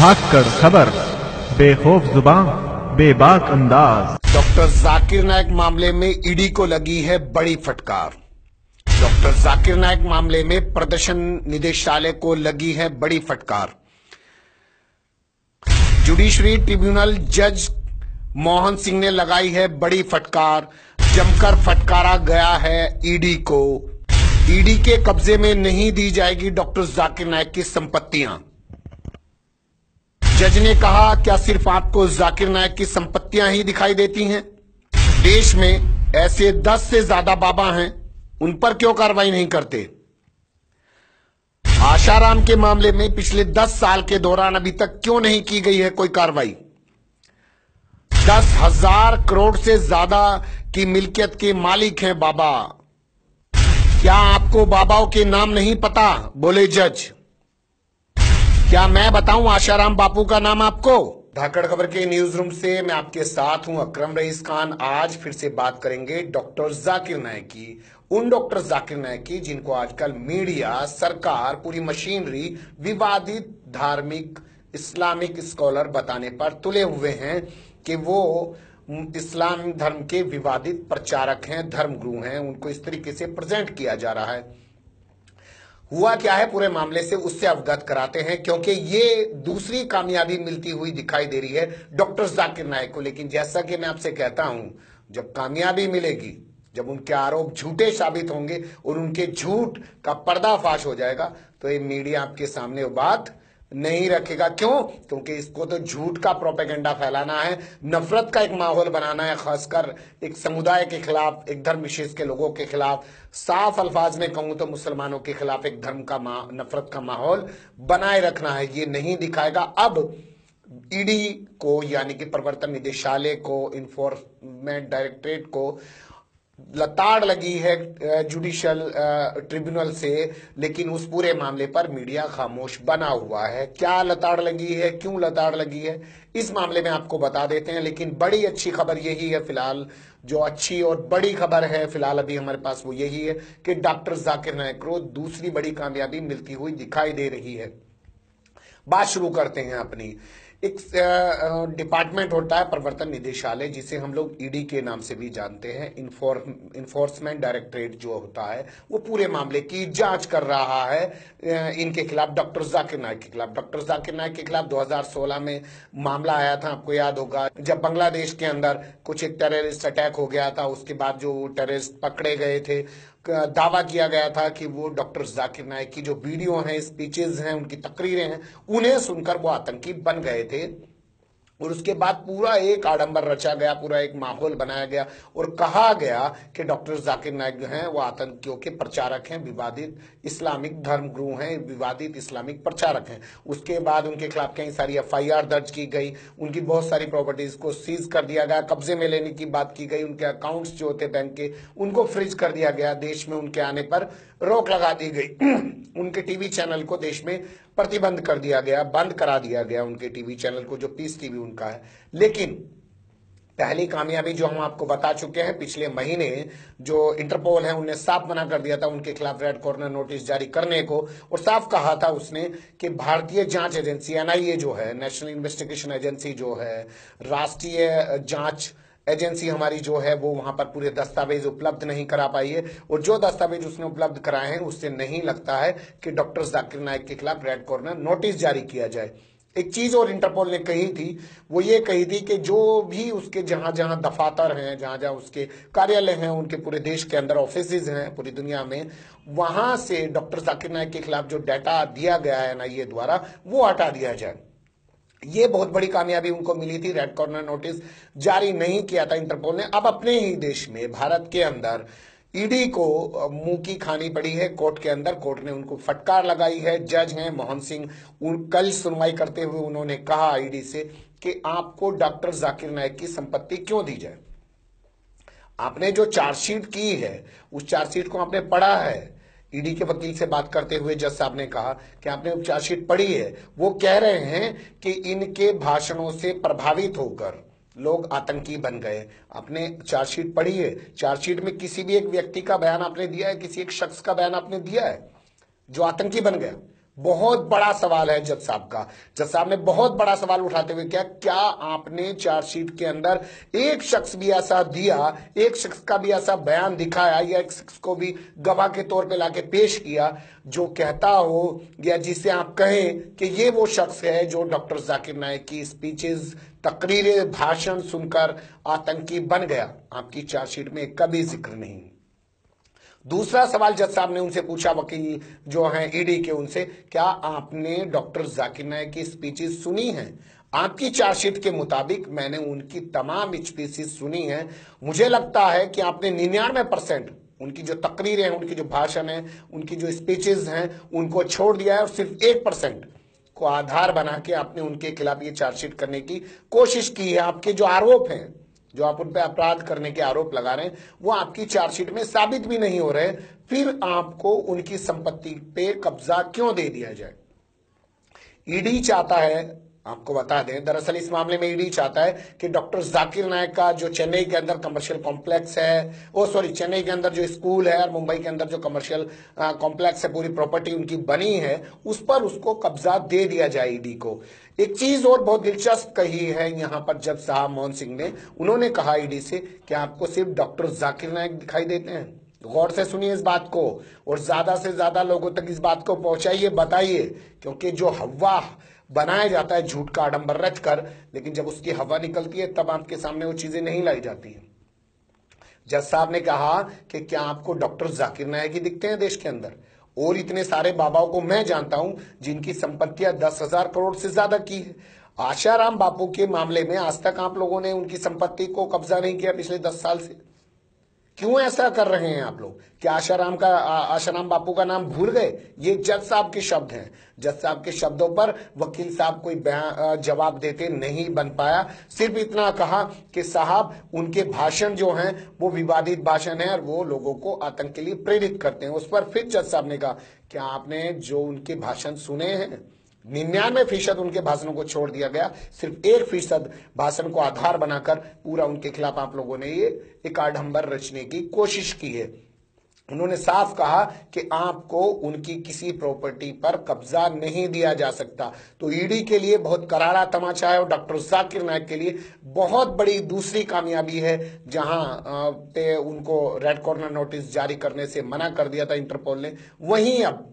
धाकड़ खबर, बेखौफ जुबान, बेबाक अंदाज। डॉक्टर जाकिर नायक मामले में ईडी को लगी है बड़ी फटकार। डॉक्टर जाकिर नायक मामले में प्रदर्शन निदेशालय को लगी है बड़ी फटकार। जुडिशरी ट्रिब्यूनल जज मोहन सिंह ने लगाई है बड़ी फटकार। जमकर फटकारा गया है ईडी को। ईडी के कब्जे में नहीं दी जाएगी डॉक्टर जाकिर नायक की संपत्तियां। जज ने कहा, क्या सिर्फ आपको जाकिर नायक की संपत्तियां ही दिखाई देती हैं? देश में ऐसे 10 से ज्यादा बाबा हैं, उन पर क्यों कार्रवाई नहीं करते? आशाराम के मामले में पिछले 10 साल के दौरान अभी तक क्यों नहीं की गई है कोई कार्रवाई? 10,000 करोड़ से ज्यादा की मिल्कियत के मालिक हैं बाबा। क्या आपको बाबाओं के नाम नहीं पता? बोले जज। क्या मैं बताऊं आशाराम बापू का नाम आपको? धाकड़ खबर के न्यूज रूम से मैं आपके साथ हूं अकरम रईस खान। आज फिर से बात करेंगे डॉक्टर जाकिर नायक की, उन डॉक्टर जाकिर नायक की जिनको आजकल मीडिया, सरकार, पूरी मशीनरी विवादित धार्मिक इस्लामिक स्कॉलर बताने पर तुले हुए हैं कि वो इस्लाम धर्म के विवादित प्रचारक हैं, धर्मगुरु हैं। उनको इस तरीके से प्रेजेंट किया जा रहा है। हुआ क्या है पूरे मामले से, उससे अवगत कराते हैं, क्योंकि ये दूसरी कामयाबी मिलती हुई दिखाई दे रही है डॉक्टर जाकिर नायक को। लेकिन जैसा कि मैं आपसे कहता हूं, जब कामयाबी मिलेगी, जब उनके आरोप झूठे साबित होंगे और उनके झूठ का पर्दाफाश हो जाएगा, तो ये मीडिया आपके सामने वो बात नहीं रखेगा। क्यों? क्योंकि इसको तो झूठ का प्रोपेगेंडा फैलाना है, नफरत का एक माहौल बनाना है, खासकर एक समुदाय के खिलाफ, एक धर्म विशेष के लोगों के खिलाफ। साफ अल्फाज में कहूं तो मुसलमानों के खिलाफ एक धर्म का नफरत का माहौल बनाए रखना है। ये नहीं दिखाएगा। अब ईडी को, यानी कि प्रवर्तन निदेशालय को, इन्फोर्समेंट डायरेक्टरेट को लताड़ लगी है जुडिशियल ट्रिब्यूनल से, लेकिन उस पूरे मामले पर मीडिया खामोश बना हुआ है। क्या लताड़ लगी है, क्यों लताड़ लगी है, इस मामले में आपको बता देते हैं। लेकिन बड़ी अच्छी खबर यही है फिलहाल, जो अच्छी और बड़ी खबर है फिलहाल अभी हमारे पास, वो यही है कि डॉक्टर जाकिर नायक को दूसरी बड़ी कामयाबी मिलती हुई दिखाई दे रही है। बात शुरू करते हैं अपनी। एक डिपार्टमेंट होता है प्रवर्तन निदेशालय, जिसे हम लोग ईडी के नाम से भी जानते हैं। इन्फोर्समेंट डायरेक्टरेट जो होता है वो पूरे मामले की जांच कर रहा है इनके खिलाफ, डॉक्टर जाकिर नायक के खिलाफ। डॉक्टर जाकिर नायक के खिलाफ 2016 में मामला आया था, आपको याद होगा, जब बांग्लादेश के अंदर कुछ एक टेररिस्ट अटैक हो गया था। उसके बाद जो टेररिस्ट पकड़े गए थे, दावा किया गया था कि वो डॉक्टर जाकिर नायक की जो वीडियो हैं, स्पीचेस हैं, उनकी तकरीरें हैं, उन्हें सुनकर वो आतंकी बन गए थे। और उसके बाद पूरा एक आडंबर रचा गया, पूरा एक माहौल बनाया गया और कहा गया कि डॉक्टर जाकिर नायक जो हैं वो आतंकियों के प्रचारक हैं, विवादित इस्लामिक धर्मगुरु हैं, विवादित इस्लामिक प्रचारक हैं। उसके बाद उनके खिलाफ कई सारी FIR दर्ज की गई, उनकी बहुत सारी प्रॉपर्टीज को सीज कर दिया गया, कब्जे में लेने की बात की गई, उनके अकाउंट्स जो होते बैंक के उनको फ्रीज कर दिया गया, देश में उनके आने पर रोक लगा दी गई। उनके टीवी चैनल को देश में प्रतिबंध कर दिया गया, बंद करा दिया गया उनके टीवी चैनल को, जो पीस टीवी उनका है। लेकिन पहली कामयाबी जो हम आपको बता चुके हैं, पिछले महीने जो इंटरपोल है उन्हें साफ मना कर दिया था उनके खिलाफ रेड कॉर्नर नोटिस जारी करने को, और साफ कहा था उसने कि भारतीय जांच एजेंसी NIA जो है, नेशनल इन्वेस्टिगेशन एजेंसी जो है, राष्ट्रीय जांच एजेंसी हमारी जो है, वो वहां पर पूरे दस्तावेज उपलब्ध नहीं करा पाई है। और जो दस्तावेज उसने उपलब्ध कराए हैं उससे नहीं लगता है कि डॉक्टर जाकिर नायक के खिलाफ रेड कॉर्नर नोटिस जारी किया जाए। एक चीज और इंटरपोल ने कही थी, वो ये कही थी कि जो भी उसके जहां जहां दफातर हैं, जहां जहां उसके कार्यालय हैं, उनके पूरे देश के अंदर ऑफिसेज हैं पूरी दुनिया में, वहां से डॉक्टर जाकिर नायक के खिलाफ जो डाटा दिया गया है NIA द्वारा, वो हटा दिया जाए। ये बहुत बड़ी कामयाबी उनको मिली थी। रेड कॉर्नर नोटिस जारी नहीं किया था इंटरपोल ने। अब अपने ही देश में, भारत के अंदर, ईडी को मुंह की खानी पड़ी है कोर्ट के अंदर। कोर्ट ने उनको फटकार लगाई है। जज हैं मोहन सिंह, कल सुनवाई करते हुए उन्होंने कहा ईडी से कि आपको डॉक्टर जाकिर नायक की संपत्ति क्यों दी जाए। आपने जो चार्जशीट की है, उस चार्जशीट को आपने पढ़ा है? ईडी के वकील से बात करते हुए जज साहब ने कहा कि आपने चार्जशीट पढ़ी है। वो कह रहे हैं कि इनके भाषणों से प्रभावित होकर लोग आतंकी बन गए। आपने चार्जशीट पढ़ी है? चार्जशीट में किसी भी एक व्यक्ति का बयान आपने दिया है? किसी एक शख्स का बयान आपने दिया है जो आतंकी बन गया? बहुत बड़ा सवाल है जज साहब का। जज साहब ने बहुत बड़ा सवाल उठाते हुए क्या आपने चार्जशीट के अंदर एक शख्स भी ऐसा दिया, एक शख्स का भी ऐसा बयान दिखाया या एक शख्स को भी गवाह के तौर पे लाके पेश किया जो कहता हो या जिसे आप कहें कि ये वो शख्स है जो डॉक्टर जाकिर नाइक की स्पीचेस, तकरीरें, भाषण सुनकर आतंकी बन गया? आपकी चार्जशीट में कभी जिक्र नहीं। दूसरा सवाल जज साहब ने उनसे पूछा, वकील जो हैं ईडी के, उनसे क्या आपने डॉक्टर जाकिर नाइक की स्पीचेस सुनी हैं? आपकी चार्जशीट के मुताबिक मैंने उनकी तमाम स्पीचेस सुनी हैं। मुझे लगता है कि आपने 99% उनकी जो तकरीरें हैं, उनकी जो भाषण है, उनकी जो स्पीचेस हैं, उनको छोड़ दिया है और सिर्फ 1% को आधार बना के आपने उनके खिलाफ ये चार्जशीट करने की कोशिश की है। आपके जो आरोप हैं, जो आप उन पे अपराध करने के आरोप लगा रहे हैं, वो आपकी चार्जशीट में साबित भी नहीं हो रहे, फिर आपको उनकी संपत्ति पे कब्जा क्यों दे दिया जाए? ईडी चाहता है, आपको बता दें, दरअसल इस मामले में ईडी चाहता है कि डॉक्टर जाकिर नाइक का जो चेन्नई के अंदर कमर्शियल कॉम्प्लेक्स है, चेन्नई के अंदर जो स्कूल है और मुंबई के अंदर जो कमर्शियल कॉम्प्लेक्स है, पूरी प्रॉपर्टी उनकी बनी है, उस पर उसको कब्जा दे दिया जाए ईडी को। एक चीज और बहुत दिलचस्प कही है यहां पर जज साहब मोहन सिंह ने, उन्होंने कहा ईडी से कि आपको सिर्फ डॉक्टर जाकिर नाइक दिखाई देते हैं। गौर से सुनिए इस बात को और ज्यादा से ज्यादा लोगों तक इस बात को पहुंचाइए, बताइए, क्योंकि जो हवा बनाया जाता है झूठ का आडंबर रच कर, लेकिन जब उसकी हवा निकलती है तब आपके सामने वो चीजें नहीं लाई जाती हैं। जज साहब ने कहा कि क्या आपको डॉक्टर जाकिर नाइक ही दिखते हैं देश के अंदर? और इतने सारे बाबाओं को मैं जानता हूं जिनकी संपत्तियां 10,000 करोड़ से ज्यादा की है। आशाराम बापू के मामले में आज तक आप लोगों ने उनकी संपत्ति को कब्जा नहीं किया पिछले 10 साल से। क्यों ऐसा कर रहे हैं आप लोग? क्या आशाराम बापू का नाम भूल गए? ये जज साहब के शब्द हैं। जज साहब के शब्दों पर वकील साहब कोई जवाब देते नहीं बन पाया। सिर्फ इतना कहा कि साहब उनके भाषण जो हैं वो विवादित भाषण है और वो लोगों को आतंक के लिए प्रेरित करते हैं। उस पर फिर जज साहब ने कहा, क्या आपने जो उनके भाषण सुने हैं, 99% उनके भाषणों को छोड़ दिया गया, सिर्फ 1% भाषण को आधार बनाकर पूरा उनके खिलाफ आप लोगों ने ये एक आडंबर रचने की कोशिश की है। उन्होंने साफ कहा कि आपको उनकी किसी प्रॉपर्टी पर कब्जा नहीं दिया जा सकता। तो ईडी के लिए बहुत करारा तमाचा है और डॉक्टर जाकिर नाइक के लिए बहुत बड़ी दूसरी कामयाबी है, जहां पे उनको रेड कॉर्नर नोटिस जारी करने से मना कर दिया था इंटरपोल ने, वहीं अब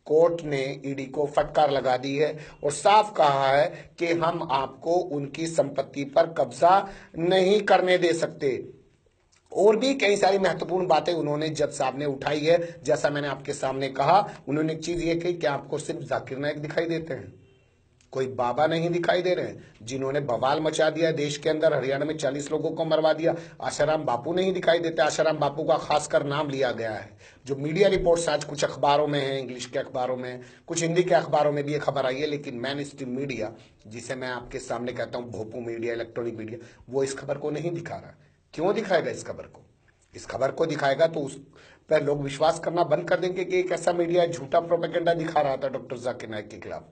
कोर्ट ने ईडी को फटकार लगा दी है और साफ कहा है कि हम आपको उनकी संपत्ति पर कब्जा नहीं करने दे सकते। और भी कई सारी महत्वपूर्ण बातें उन्होंने जज साहब ने उठाई है। जैसा मैंने आपके सामने कहा, उन्होंने एक चीज ये कही कि आपको सिर्फ जाकिर नाइक दिखाई देते हैं, कोई बाबा नहीं दिखाई दे रहे हैं जिन्होंने बवाल मचा दिया देश के अंदर। हरियाणा में 40 लोगों को मरवा दिया। आशाराम बापू नहीं दिखाई देते। आशाराम बापू का खासकर नाम लिया गया है। जो मीडिया रिपोर्ट्स आज कुछ अखबारों में है, इंग्लिश के अखबारों में, कुछ हिंदी के अखबारों में भी ये खबर आई है, लेकिन मेन स्ट्रीम मीडिया, जिसे मैं आपके सामने कहता हूं भोपू मीडिया, इलेक्ट्रॉनिक मीडिया, वो इस खबर को नहीं दिखा रहा। क्यों दिखाएगा इस खबर को? इस खबर को दिखाएगा तो उस पर लोग विश्वास करना बंद कर देंगे कि एक ऐसा मीडिया झूठा प्रोपेगेंडा दिखा रहा था डॉक्टर जाकिर नाइक के खिलाफ।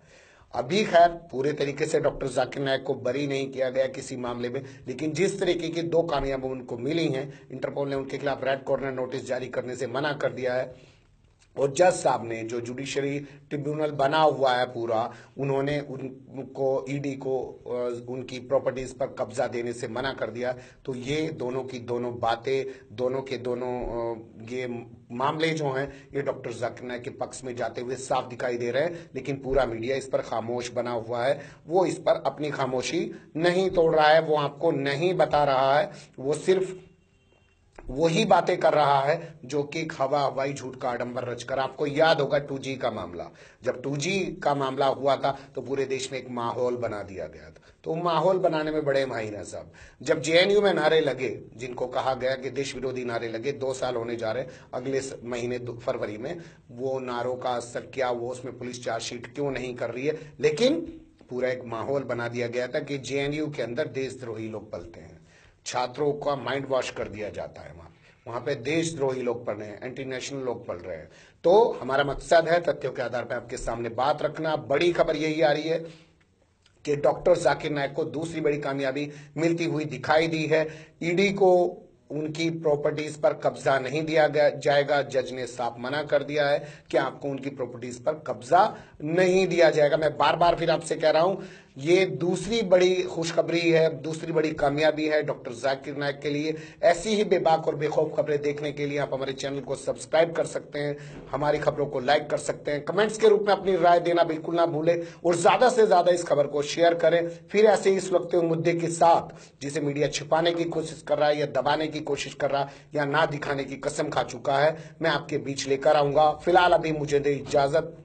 अभी खैर पूरे तरीके से डॉक्टर जाकिर नाइक को बरी नहीं किया गया किसी मामले में, लेकिन जिस तरीके की 2 कामयाबी उनको मिली हैं, इंटरपोल ने उनके खिलाफ रेड कॉर्नर नोटिस जारी करने से मना कर दिया है और जज साहब ने जो जुडिशरी ट्रिब्यूनल बना हुआ है पूरा, उन्होंने उनको ईडी को उनकी प्रॉपर्टीज पर कब्जा देने से मना कर दिया। तो ये दोनों की दोनों बातें, दोनों के दोनों ये मामले जो हैं ये डॉक्टर जाकिर नाइक के पक्ष में जाते हुए साफ दिखाई दे रहे हैं, लेकिन पूरा मीडिया इस पर खामोश बना हुआ है। वो इस पर अपनी खामोशी नहीं तोड़ रहा है, वो आपको नहीं बता रहा है, वो सिर्फ वही बातें कर रहा है जो कि हवाई झूठ का आडंबर रचकर। आपको याद होगा 2G का मामला, जब 2G का मामला हुआ था तो पूरे देश में एक माहौल बना दिया गया था। तो माहौल बनाने में बड़े माहिर हैं साहब। जब JNU में नारे लगे, जिनको कहा गया कि देश विरोधी नारे लगे, 2 साल होने जा रहे, अगले महीने फरवरी में, वो नारों का असर क्या, वो उसमें पुलिस चार्जशीट क्यों नहीं कर रही है, लेकिन पूरा एक माहौल बना दिया गया था कि JNU के अंदर देशद्रोही लोग पलते हैं, छात्रों का माइंड वॉश कर दिया जाता है। वहां पे देशद्रोही लोग पढ़ रहे हैं, एंटी नेशनल लोग पढ़ रहे हैं। तो हमारा मकसद है तथ्यों के आधार पर आपके सामने बात रखना। बड़ी खबर यही आ रही है कि डॉक्टर जाकिर नाइक को दूसरी बड़ी कामयाबी मिलती हुई दिखाई दी है। ईडी को उनकी प्रॉपर्टीज पर कब्जा नहीं दिया जाएगा। जज ने साफ मना कर दिया है कि आपको उनकी प्रॉपर्टीज पर कब्जा नहीं दिया जाएगा। मैं बार बार फिर आपसे कह रहा हूं, ये दूसरी बड़ी खुशखबरी है, दूसरी बड़ी कामयाबी है डॉक्टर जाकिर नाइक के लिए। ऐसी ही बेबाक और बेखौफ खबरें देखने के लिए आप हमारे चैनल को सब्सक्राइब कर सकते हैं, हमारी खबरों को लाइक कर सकते हैं, कमेंट्स के रूप में अपनी राय देना बिल्कुल ना भूलें और ज्यादा से ज्यादा इस खबर को शेयर करें। फिर ऐसे ही सुलगते हुए मुद्दे के साथ, जिसे मीडिया छिपाने की कोशिश कर रहा है या दबाने की कोशिश कर रहा है या ना दिखाने की कसम खा चुका है, मैं आपके बीच लेकर आऊंगा। फिलहाल अभी मुझे दे इजाजत।